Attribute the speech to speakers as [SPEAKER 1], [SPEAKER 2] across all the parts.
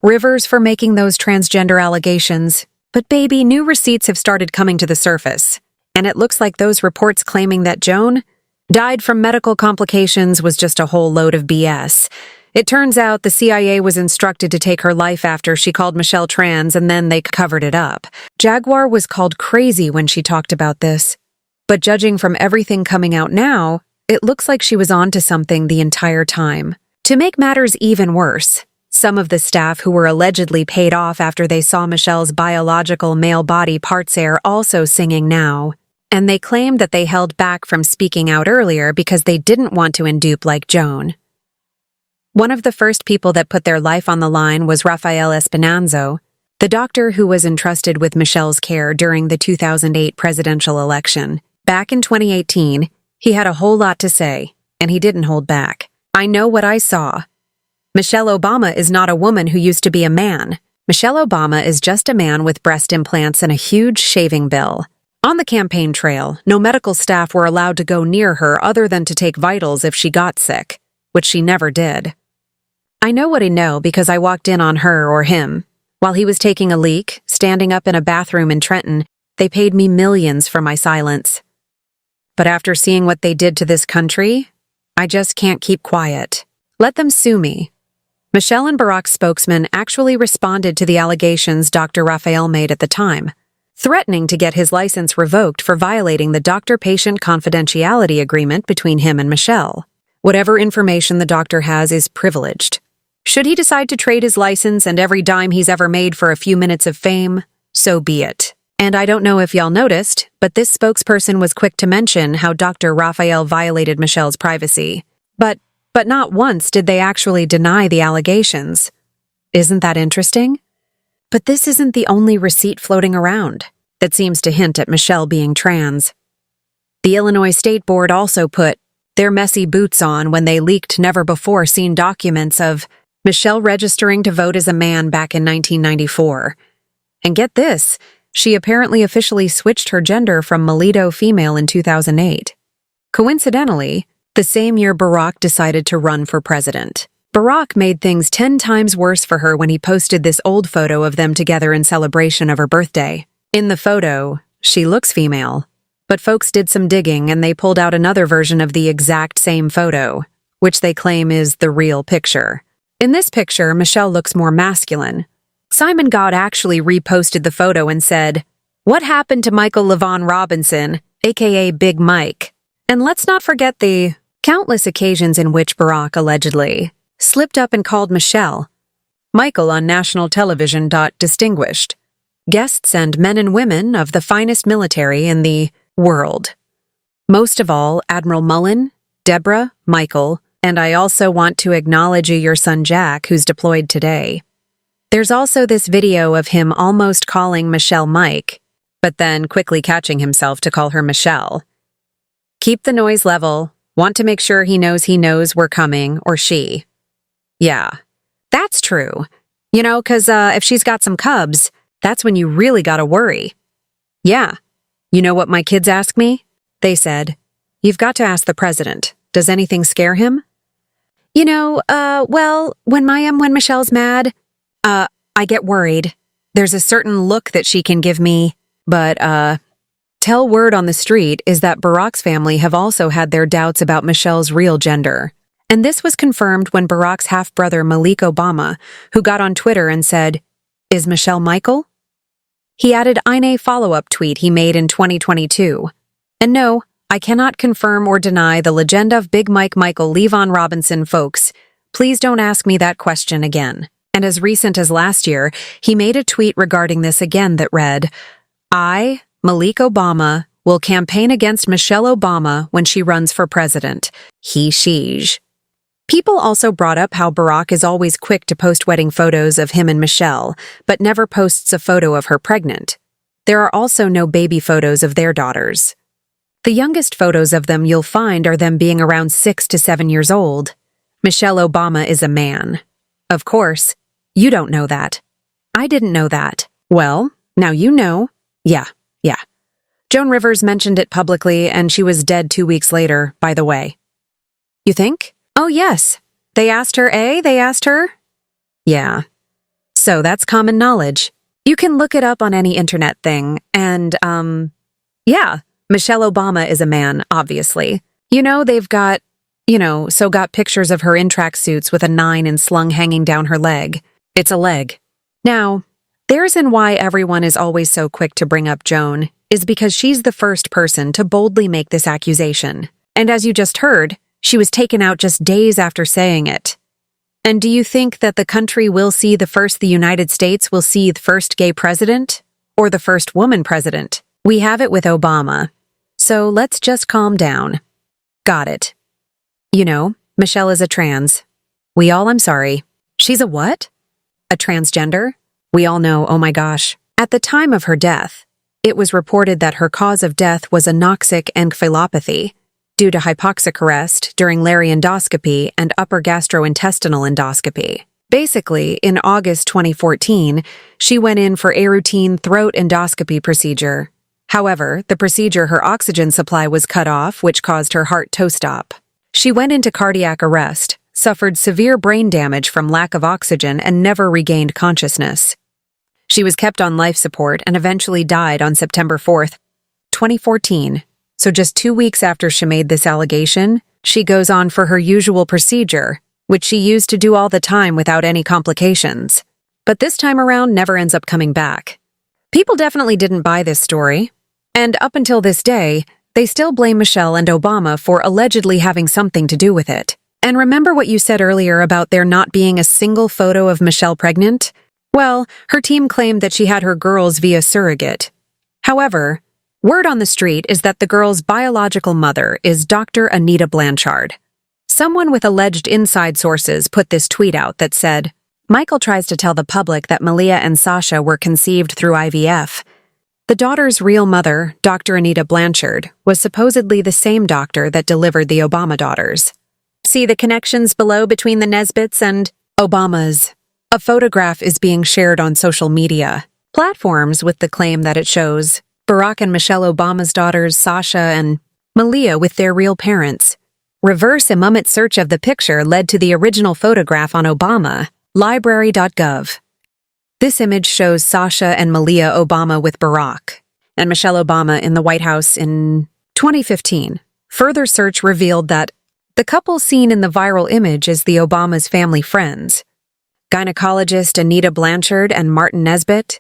[SPEAKER 1] Rivers for making those transgender allegations. But baby, new receipts have started coming to the surface. And it looks like those reports claiming that Joan died from medical complications was just a whole load of BS. It turns out the CIA was instructed to take her life after she called Michelle trans, and then they covered it up. Jaguar was called crazy when she talked about this. But judging from everything coming out now, it looks like she was onto something the entire time. To make matters even worse, some of the staff who were allegedly paid off after they saw Michelle's biological male body parts are also singing now. And they claimed that they held back from speaking out earlier because they didn't want to endupe like Joan. One of the first people that put their life on the line was Rafael Espinanzo, the doctor who was entrusted with Michelle's care during the 2008 presidential election. Back in 2018, he had a whole lot to say, and he didn't hold back. I know what I saw. Michelle Obama is not a woman who used to be a man. Michelle Obama is just a man with breast implants and a huge shaving bill. On the campaign trail, no medical staff were allowed to go near her other than to take vitals if she got sick, which she never did. I know what I know because I walked in on her or him. While he was taking a leak, standing up in a bathroom in Trenton, they paid me millions for my silence. But after seeing what they did to this country, I just can't keep quiet. Let them sue me. Michelle and Barack's spokesman actually responded to the allegations Dr. Rafael made at the time, threatening to get his license revoked for violating the doctor-patient confidentiality agreement between him and Michelle. Whatever information the doctor has is privileged. Should he decide to trade his license and every dime he's ever made for a few minutes of fame, so be it. And I don't know if y'all noticed, but this spokesperson was quick to mention how Dr. Rafael violated Michelle's privacy. But not once did they actually deny the allegations. Isn't that interesting? But this isn't the only receipt floating around that seems to hint at Michelle being trans. The Illinois State Board also put their messy boots on when they leaked never-before-seen documents of Michelle registering to vote as a man back in 1994. And get this, she apparently officially switched her gender from Melito female in 2008. Coincidentally, the same year Barack decided to run for president. Barack made things 10 times worse for her when he posted this old photo of them together in celebration of her birthday. In the photo, she looks female, but folks did some digging and they pulled out another version of the exact same photo, which they claim is the real picture. In this picture, Michelle looks more masculine. Simon Gaude actually reposted the photo and said, "What happened to Michael LaVaughn Robinson, aka Big Mike?" And let's not forget the countless occasions in which Barack allegedly slipped up and called Michelle Michael on national television. Distinguished guests and men and women of the finest military in the world. Most of all, Admiral Mullen, Deborah, Michael, and I also want to acknowledge your son Jack, who's deployed today. There's also this video of him almost calling Michelle Mike, but then quickly catching himself to call her Michelle. Keep the noise level. Want to make sure he knows we're coming, or she. Yeah, that's true. You know, 'cause if she's got some cubs, that's when you really gotta worry. Yeah. You know what my kids ask me? They said, "You've got to ask the president. Does anything scare him?" You know, well, when Michelle's mad, I get worried. There's a certain look that she can give me, but, tell word on the street is that Barack's family have also had their doubts about Michelle's real gender. And this was confirmed when Barack's half-brother Malik Obama, who got on Twitter and said, "Is Michelle Michael?" He added a follow-up tweet he made in 2022. And no, I cannot confirm or deny the legend of Big Mike Michael LaVaughn Robinson, folks. Please don't ask me that question again. And as recent as last year, he made a tweet regarding this again that read, "I, Malik Obama, will campaign against Michelle Obama when she runs for president. Sheesh." People also brought up how Barack is always quick to post wedding photos of him and Michelle, but never posts a photo of her pregnant. There are also no baby photos of their daughters. The youngest photos of them you'll find are them being around 6 to 7 years old. Michelle Obama is a man. Of course, you don't know that. I didn't know that. Well, now you know. Yeah. Joan Rivers mentioned it publicly, and she was dead 2 weeks later, by the way. You think? Oh, yes. They asked her, They asked her? Yeah. So that's common knowledge. You can look it up on any internet thing, and, yeah, Michelle Obama is a man, obviously. They've got, got pictures of her in tracksuits with a 9 and slung hanging down her leg. It's a leg. Now, there's and why everyone is always so quick to bring up Joan is because she's the first person to boldly make this accusation. And as you just heard, she was taken out just days after saying it. And do you think that the country will see the United States will see the first gay president? Or the first woman president? We have it with Obama. So let's just calm down. Got it. Michelle is a trans. I'm sorry. She's a what? A transgender? We all know, oh my gosh. At the time of her death, it was reported that her cause of death was anoxic encephalopathy due to hypoxic arrest during laryngoscopy and upper gastrointestinal endoscopy. Basically, in August 2014, she went in for a routine throat endoscopy procedure. However, the procedure, her oxygen supply was cut off, which caused her heart to stop. She went into cardiac arrest, suffered severe brain damage from lack of oxygen, and never regained consciousness. She was kept on life support and eventually died on September 4th, 2014. So just 2 weeks after she made this allegation, she goes on for her usual procedure, which she used to do all the time without any complications. But this time around never ends up coming back. People definitely didn't buy this story. And up until this day, they still blame Michelle and Obama for allegedly having something to do with it. And remember what you said earlier about there not being a single photo of Michelle pregnant? Well, her team claimed that she had her girls via surrogate. However, word on the street is that the girl's biological mother is Dr. Anita Blanchard. Someone with alleged inside sources put this tweet out that said, Michael tries to tell the public that Malia and Sasha were conceived through IVF. The daughter's real mother, Dr. Anita Blanchard, was supposedly the same doctor that delivered the Obama daughters. See the connections below between the Nesbitts and Obamas. A photograph is being shared on social media platforms with the claim that it shows Barack and Michelle Obama's daughters, Sasha and Malia, with their real parents. Reverse image search of the picture led to the original photograph on Obama, library.gov. This image shows Sasha and Malia Obama with Barack and Michelle Obama in the White House in 2015. Further search revealed that the couple seen in the viral image is the Obama's family friends, gynecologist Anita Blanchard and Martin Nesbitt,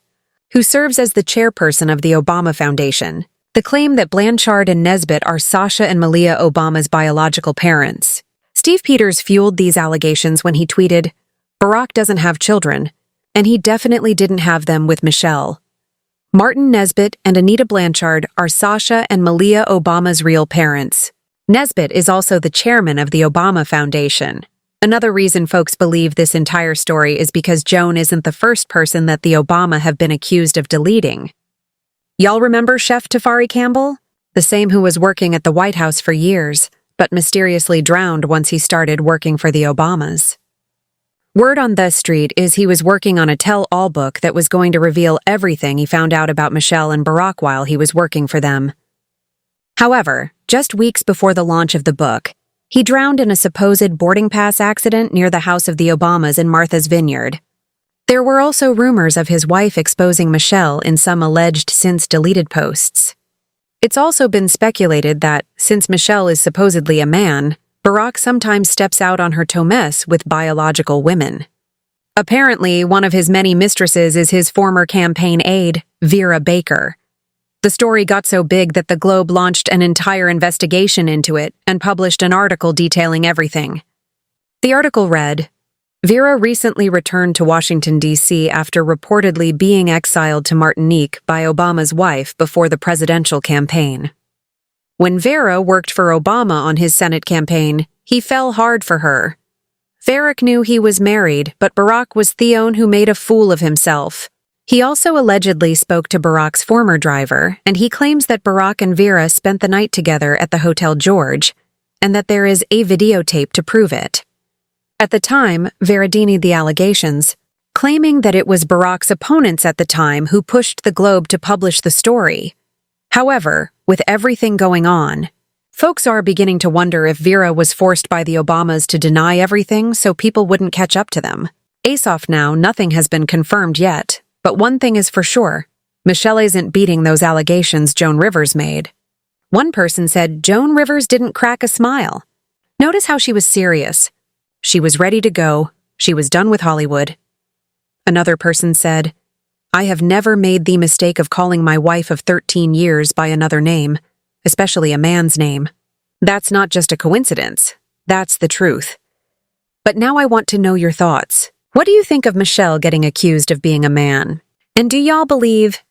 [SPEAKER 1] who serves as the chairperson of the Obama Foundation. The claim that Blanchard and Nesbitt are Sasha and Malia Obama's biological parents. Steve Peters fueled these allegations when he tweeted, Barack doesn't have children, and he definitely didn't have them with Michelle. Martin Nesbitt and Anita Blanchard are Sasha and Malia Obama's real parents. Nesbitt is also the chairman of the Obama Foundation. Another reason folks believe this entire story is because Joan isn't the first person that the Obama have been accused of deleting. Y'all remember Chef Tafari Campbell? The same who was working at the White House for years, but mysteriously drowned once he started working for the Obamas. Word on the street is he was working on a tell-all book that was going to reveal everything he found out about Michelle and Barack while he was working for them. However, just weeks before the launch of the book, he drowned in a supposed boarding pass accident near the house of the Obamas in Martha's Vineyard. There were also rumors of his wife exposing Michelle in some alleged since-deleted posts. It's also been speculated that, since Michelle is supposedly a man, Barack sometimes steps out on her to mess with biological women. Apparently, one of his many mistresses is his former campaign aide, Vera Baker. The story got so big that the Globe launched an entire investigation into it and published an article detailing everything. The article read, Vera recently returned to Washington, D.C. after reportedly being exiled to Martinique by Obama's wife before the presidential campaign. When Vera worked for Obama on his Senate campaign, he fell hard for her. Vera knew he was married, but Barack was Theon who made a fool of himself. He also allegedly spoke to Barack's former driver, and he claims that Barack and Vera spent the night together at the Hotel George, and that there is a videotape to prove it. At the time, Vera denied the allegations, claiming that it was Barack's opponents at the time who pushed the Globe to publish the story. However, with everything going on, folks are beginning to wonder if Vera was forced by the Obamas to deny everything so people wouldn't catch up to them. Ace off now, nothing has been confirmed yet, but one thing is for sure. Michelle isn't beating those allegations Joan Rivers made. One person said Joan Rivers didn't crack a smile. Notice how she was serious. She was ready to go. She was done with Hollywood. Another person said, I have never made the mistake of calling my wife of 13 years by another name, especially a man's name. That's not just a coincidence. That's the truth. But now I want to know your thoughts. What do you think of Michelle getting accused of being a man? And do y'all believe